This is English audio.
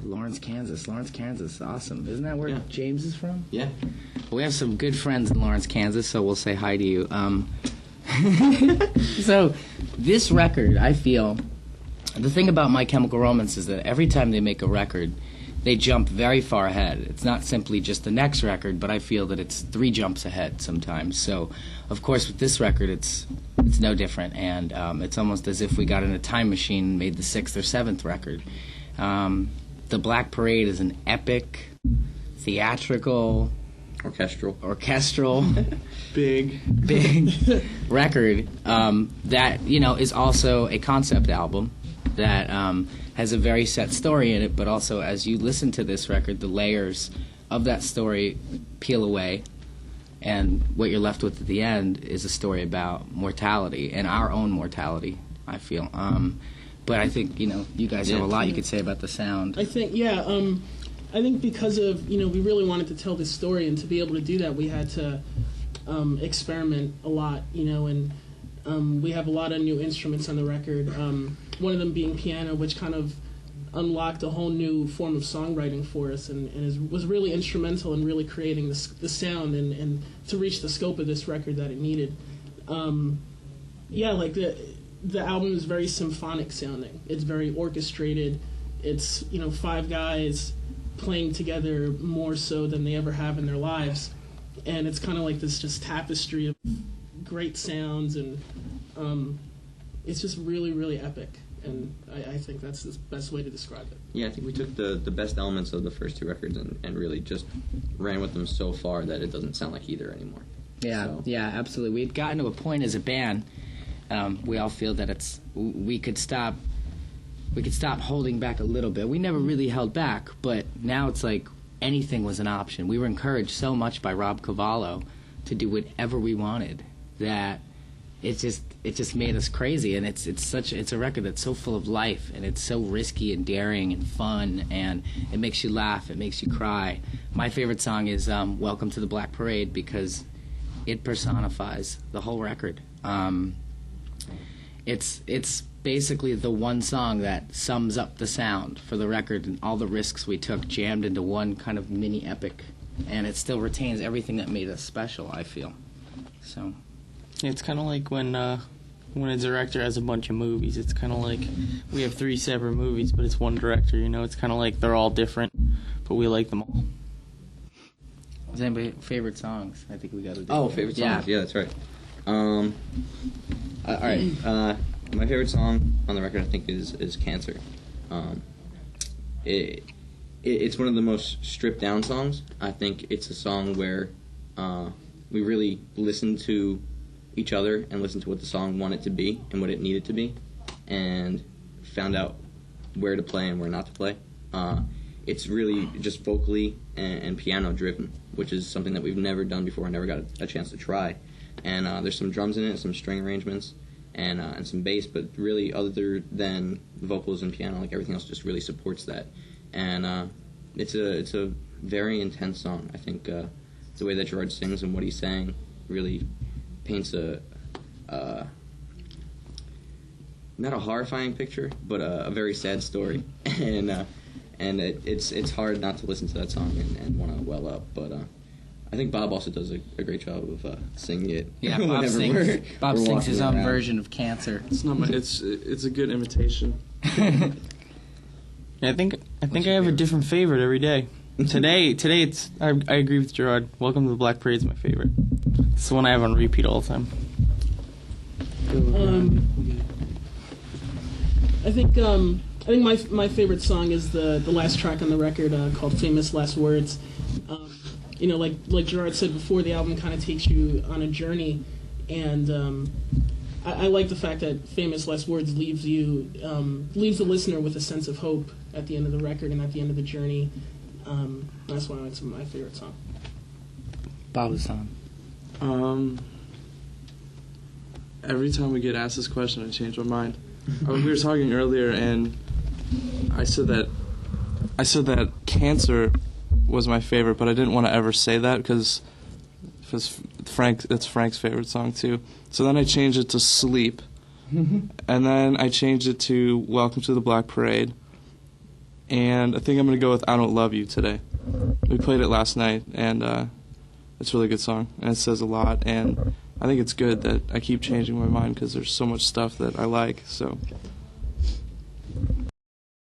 Lawrence, Kansas. Lawrence, Kansas, awesome. Isn't that where James is from? Yeah. Well, we have some good friends in Lawrence, Kansas, so we'll say hi to you. So, this record, I feel, the thing about My Chemical Romance is that every time they make a record, they jump very far ahead. It's not simply just the next record, but I feel that it's 3 jumps ahead sometimes. So, of course, with this record, it's no different, and it's almost as if we got in a time machine and made the 6th or 7th record. The Black Parade is an epic, theatrical, orchestral, big record that, you know, is also a concept album that has a very set story in it, but also as you listen to this record, the layers of that story peel away, and what you're left with at the end is a story about mortality and our own mortality, I feel. But I think, you know, you guys have a lot you could say about the sound. I think, I think because of, you know, we really wanted to tell this story, and to be able to do that, we had to experiment a lot, you know, and we have a lot of new instruments on the record. One of them being piano, which kind of unlocked a whole new form of songwriting for us, and was really instrumental in really creating the sound and to reach the scope of this record that it needed. Like the album is very symphonic sounding. It's very orchestrated. It's, you know, 5 guys playing together more so than they ever have in their lives, and it's kind of like this just tapestry of great sounds, and it's just really, really epic, and I think that's the best way to describe it. Yeah, I think we took the best elements of the first 2 records and really just ran with them so far that it doesn't sound like either anymore. Yeah, absolutely. We'd gotten to a point as a band, we all feel that we could stop holding back a little bit. We never really held back, but now it's like anything was an option. We were encouraged so much by Rob Cavallo to do whatever we wanted that it just made us crazy. And it's a record that's so full of life, and it's so risky and daring and fun, and it makes you laugh, it makes you cry. My favorite song is Welcome to the Black Parade, because it personifies the whole record. It's basically the one song that sums up the sound for the record and all the risks we took jammed into one kind of mini epic, and it still retains everything that made us special, I feel. So it's kind of like when a director has a bunch of movies. It's kind of like we have 3 separate movies, but it's one director, you know. It's kind of like they're all different, but we like them all. Is anybody favorite songs? I think we got to do. Oh, favorite songs. Yeah, that's right. All right. My favorite song on the record, I think, is Cancer. It's one of the most stripped down songs. I think it's a song where we really listened to each other and listened to what the song wanted to be and what it needed to be, and found out where to play and where not to play. It's really just vocally and piano driven, which is something that we've never done before. I never got a chance to try. And there's some drums in it, some string arrangements, and some bass, but really, other than vocals and piano, like everything else just really supports that. And it's a very intense song. I think the way that Gerard sings and what he's saying really paints not a horrifying picture, but a very sad story. And it's hard not to listen to that song and want to well up, but I think Bob also does a great job of singing it. Yeah, Bob sings his own version of Cancer. It's not my. It's a good imitation. I think I have a different favorite every day. Today it's I agree with Gerard. Welcome to the Black Parade is my favorite. It's the one I have on repeat all the time. I think my favorite song is the last track on the record called Famous Last Words. You know, like Gerard said before, the album kind of takes you on a journey, and I like the fact that Famous Last Words leaves the listener with a sense of hope at the end of the record and at the end of the journey. That's why it's my favorite song. Bob's song. Every time we get asked this question, I change my mind. We were talking earlier, and I said that Cancer was my favorite, but I didn't want to ever say that because it's Frank's favorite song too. So then I changed it to Sleep, and then I changed it to Welcome to the Black Parade, And I think I'm going to go with I Don't Love You today. We played it last night, and it's a really good song, and it says a lot. And I think it's good that I keep changing my mind because there's so much stuff that I like. So